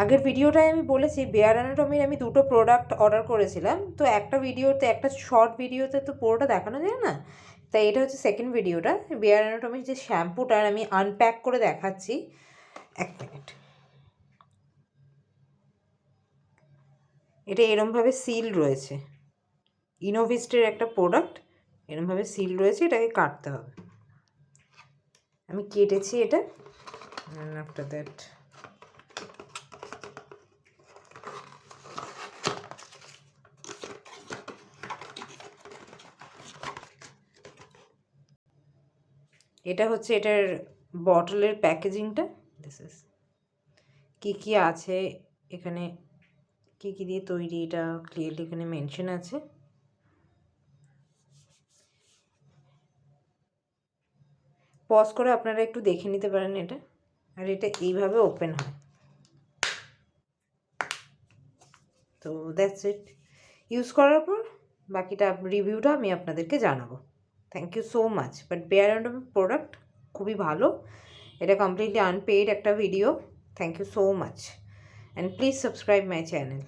আগের ভিডিওটায় আমি বলেছি বেয়ার অ্যানাটমির আমি দুটো প্রোডাক্ট অর্ডার করেছিলাম, তো একটা ভিডিওতে, একটা শর্ট ভিডিওতে তো পুরোটা দেখানো যায় না, তাই এটা হচ্ছে সেকেন্ড ভিডিওটা। বেয়ার অ্যানাটমির যে শ্যাম্পুটার আমি আনপ্যাক করে দেখাচ্ছি, এক মিনিট। এটা এরমভাবে সিল রয়েছে, ইনোভিস্টের একটা প্রোডাক্ট, এরমভাবে সিল রয়েছে, এটাকে কাটতে হবে। আমি কেটেছি এটা। আফটার দ্যাট এটা হচ্ছে এটার বটলের প্যাকেজিংটা। দিস ইজ কী কী আছে এখানে, কী কী দিয়ে তৈরি, এটা ক্লিয়ারলি এখানে মেনশন আছে। পজ করে আপনারা একটু দেখে নিতে পারেন এটা। আর এটা এইভাবে ওপেন হয়। তো দ্যাটস ইট। ইউজ করার পর বাকিটা রিভিউটা আমি আপনাদেরকে জানাবো। Thank you so much. But bare and product খুবই ভালো, এটা কমপ্লিটলি আনপেইড একটা video. Thank you so much and please subscribe my channel.